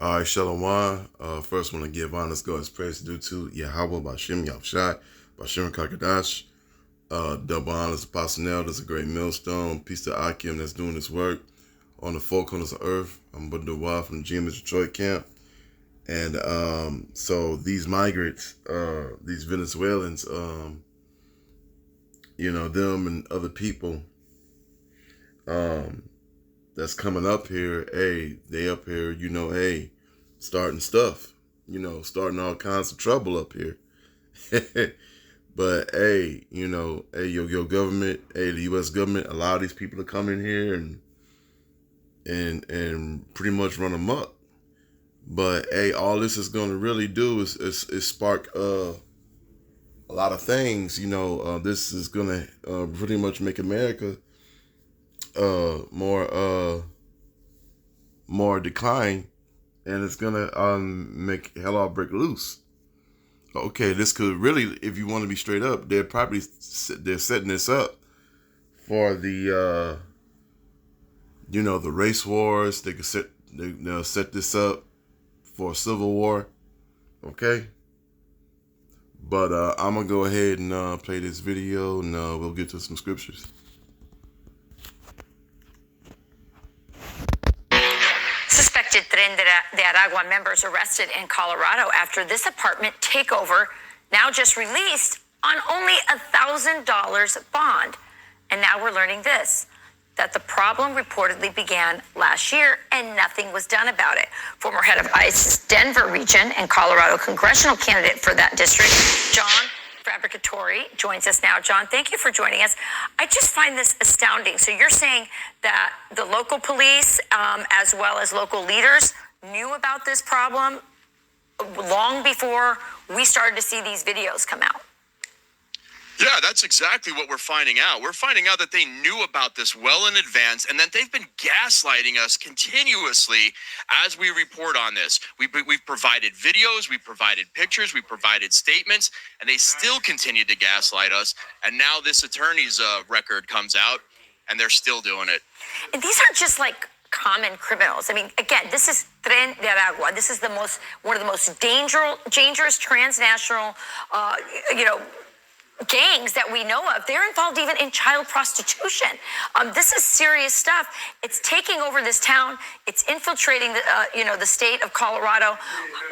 All right, Shalom. First, want to give honest God's praise due to Yahweh, Bashem Yahushai, Bashem Kakadash. Double honors to Apostle Nell. There's a great millstone. Peace to Akim that's doing this work on the four corners of earth. I'm Buddha Dawah from the GMS Detroit camp. And so these migrants, these Venezuelans, them and other people that's coming up here, they up here, starting stuff, starting all kinds of trouble up here. But your government, the U.S. government, allow these people to come in here and pretty much run amok. But all this is going to really do is spark a lot of things. This is going to pretty much make America more decline, and it's gonna make hell all break loose. Okay, this could really, if you want to be straight up, they're setting this up for the the race wars. They'll set this up for a civil war. Okay, but I'm gonna go ahead and play this video, and we'll get to some scriptures. Suspected Tren de Aragua members arrested in Colorado after this apartment takeover, now just released on only $1,000 bond. And now we're learning this, that the problem reportedly began last year and nothing was done about it. Former head of ICE's Denver region and Colorado congressional candidate for that district, John Fabricatori, joins us now. John, thank you for joining us. I just find this astounding. So you're saying that the local police, as well as local leaders, knew about this problem long before we started to see these videos come out? Yeah, that's exactly what we're finding out. We're finding out that they knew about this well in advance, and that they've been gaslighting us continuously as we report on this. We've provided videos, we've provided pictures, we've provided statements, and they still continue to gaslight us. And now this attorney's record comes out, and they're still doing it. And these aren't just like common criminals. I mean, again, this is Tren de Aragua. This is one of the most dangerous transnational, gangs that we know of. They're involved even in child prostitution. This is serious stuff. It's taking over this town. It's infiltrating the state of Colorado.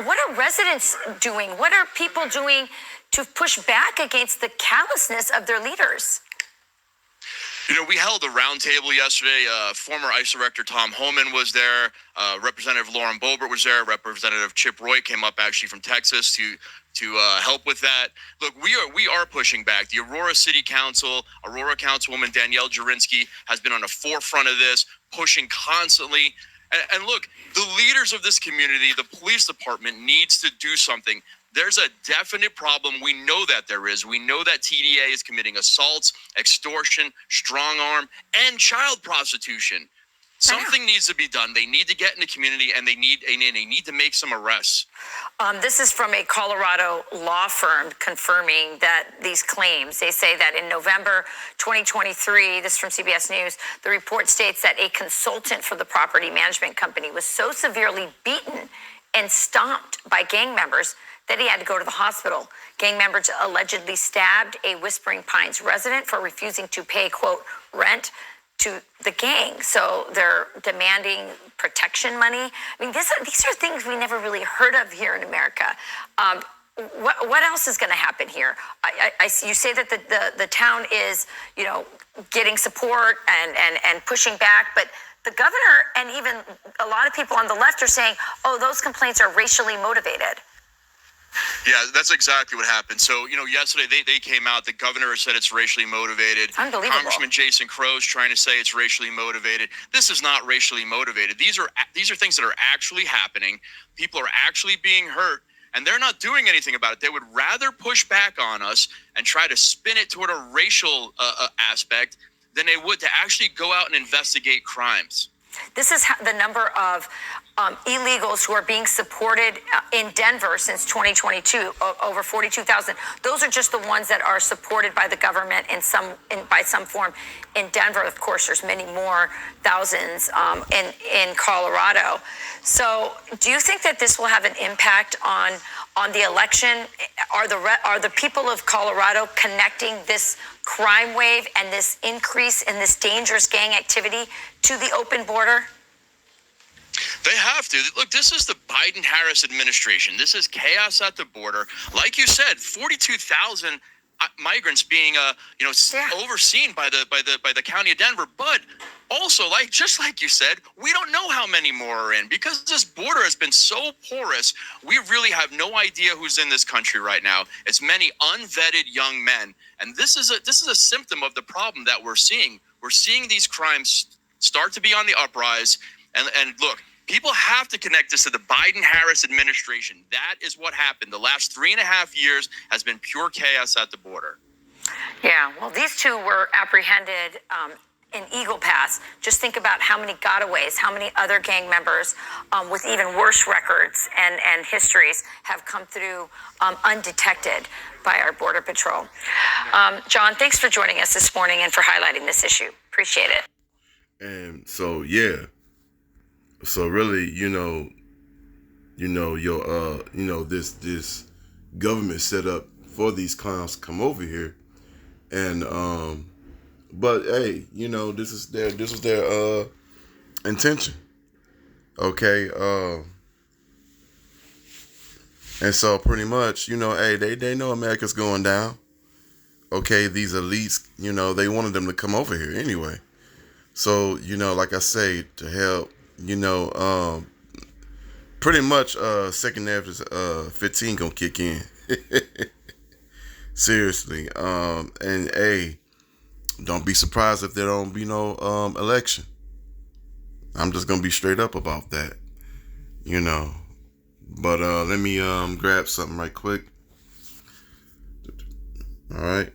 What are residents doing? What are people doing to push back against the callousness of their leaders? We held a roundtable yesterday. Former ICE Director Tom Homan was there. Representative Lauren Boebert was there. Representative Chip Roy came up actually from Texas to help with that. Look, we are pushing back. The Aurora City Council, Aurora Councilwoman Danielle Jurinsky has been on the forefront of this, pushing constantly. And look, the leaders of this community, the police department needs to do something. There's a definite problem. We know that there is. We know that TDA is committing assaults, extortion, strong arm, and child prostitution. Something needs to be done. They need to get in the community, and they need to make some arrests. This is from a Colorado law firm confirming that these claims. They say that in November 2023, this is from CBS News, the report states that a consultant for the property management company was so severely beaten and stomped by gang members that he had to go to the hospital. Gang members allegedly stabbed a Whispering Pines resident for refusing to pay, quote, rent to the gang. So they're demanding protection money. I mean, these are things we never really heard of here in America. What else is going to happen here? You say that the town is, getting support and pushing back, but the governor and even a lot of people on the left are saying, those complaints are racially motivated. Yeah, that's exactly what happened. So, yesterday they came out, the governor said it's racially motivated. Unbelievable. Congressman Jason Crow's trying to say it's racially motivated. This is not racially motivated. These are things that are actually happening. People are actually being hurt, and they're not doing anything about it. They would rather push back on us and try to spin it toward a racial aspect than they would to actually go out and investigate crimes. This is the number of illegals who are being supported in Denver since 2022, over 42,000. Those are just the ones that are supported by the government by some form in Denver. Of course, there's many more thousands in Colorado. So do you think that this will have an impact on the election? Are the people of Colorado connecting this crime wave and this increase in this dangerous gang activity to the open border? They have to. Look, this is the Biden-Harris administration. This is chaos at the border. Like you said, 42,000 migrants being overseen by the county of Denver, but also, just like you said, we don't know how many more are in, because this border has been so porous. We really have no idea who's in this country right now. It's many unvetted young men, and this is a symptom of the problem that we're seeing. We're seeing these crimes start to be on the uprise, and look, people have to connect this to the Biden-Harris administration. That is what happened. The last 3.5 years has been pure chaos at the border. Yeah, well, these two were apprehended in Eagle Pass. Just think about how many gotaways, how many other gang members with even worse records and histories have come through undetected by our Border Patrol. John, thanks for joining us this morning and for highlighting this issue. Appreciate it. And so, yeah. So really, this government set up for these clowns to come over here, and but hey, this was their intention, okay, and so pretty much, hey, they know America's going down, okay. These elites, they wanted them to come over here anyway, so like I say, to help. Pretty much second after 15 gonna kick in. Seriously. And hey, don't be surprised if there don't be no election. I'm just gonna be straight up about that. But let me grab something right quick. All right.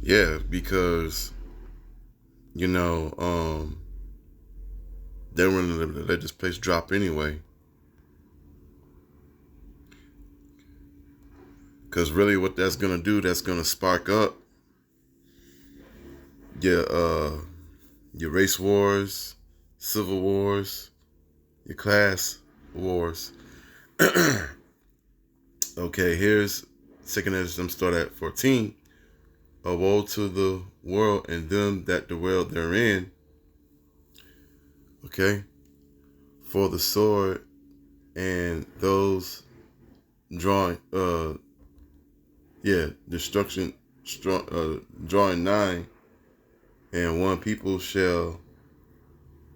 Yeah, because they were going to let this place drop anyway. Because really, what that's gonna do, that's gonna spark up your race wars, civil wars, your class wars. Okay, here's second as them start at 14. A woe to the world and them that dwell therein. Okay. For the sword and those drawing, destruction, drawing nigh, and one people shall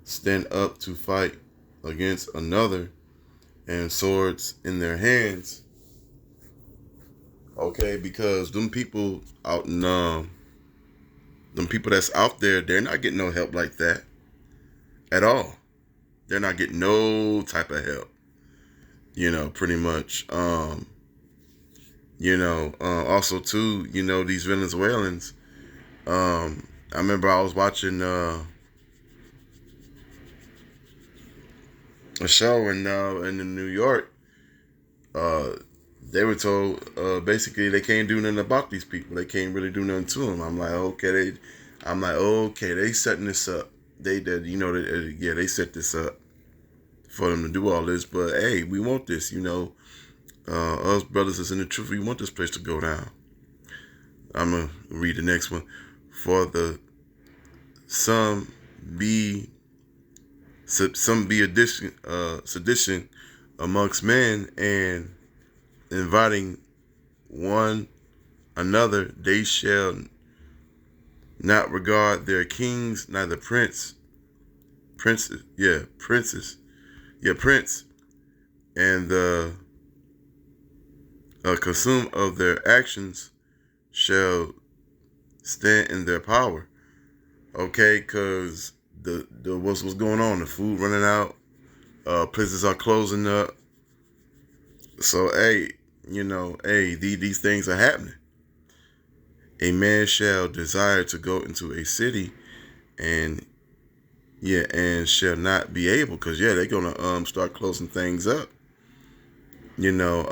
stand up to fight against another, and swords in their hands. Okay, because them people out in them people that's out there, they're not getting no help like that at all. They're not getting no type of help. Pretty much. Also too, these Venezuelans. I remember I was watching a show in New York. They were told basically they can't do nothing about these people. They can't really do nothing to them. I'm like, okay, they setting this up. They did, they set this up for them to do all this. But hey, we want this, us brothers that's in the truth, we want this place to go down. I'm gonna read the next one. For the some be sedition amongst men, and inviting one another, they shall not regard their kings, neither prince, and the consume of their actions shall stand in their power. Okay, because the what's going on? The food running out, places are closing up. So hey, these things are happening. a man shall desire to go into a city and shall not be able, because they're gonna start closing things up. You're not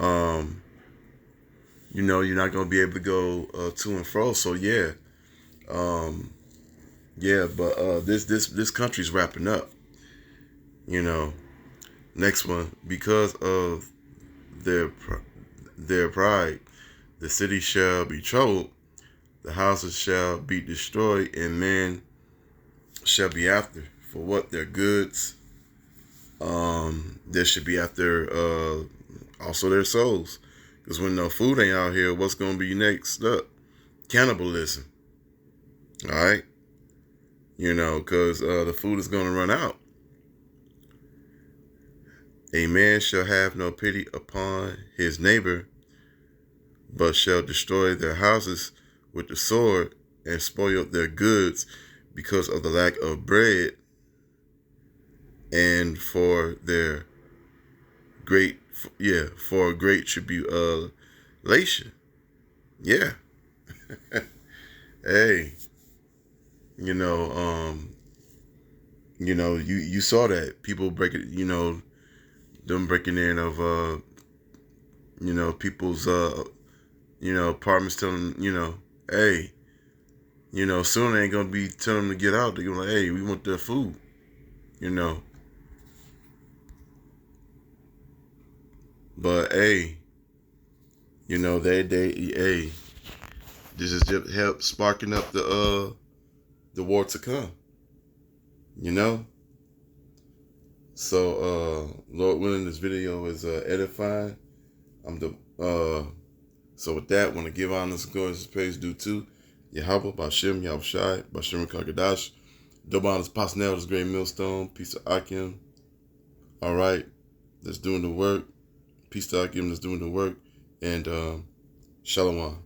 gonna be able to go to and fro. So but this country's wrapping up. Next one, because of their pride, the city shall be troubled, the houses shall be destroyed, and men shall be after for what their goods. They should be after also their souls, because when no food ain't out here, what's gonna be next up? Cannibalism. All right, because the food is gonna run out. A man shall have no pity upon his neighbor, but shall destroy their houses with the sword and spoil their goods because of the lack of bread and for their great tribulation. Yeah. Hey, you saw that people breaking, them breaking in of people's apartments, telling them, hey, soon they ain't gonna be telling them to get out. They're gonna be like, hey, we want their food, But hey, hey, this is just help sparking up the war to come. So Lord willing, this video is edifying. So with that, want to give honors and glory to praise due to Yahweh, Bashem, Yahushai, Bashem Kakadash, double honors, Pasnell, this great millstone, peace to Akim. All right, that's doing the work. Peace to Akim, that's doing the work, and Shalom.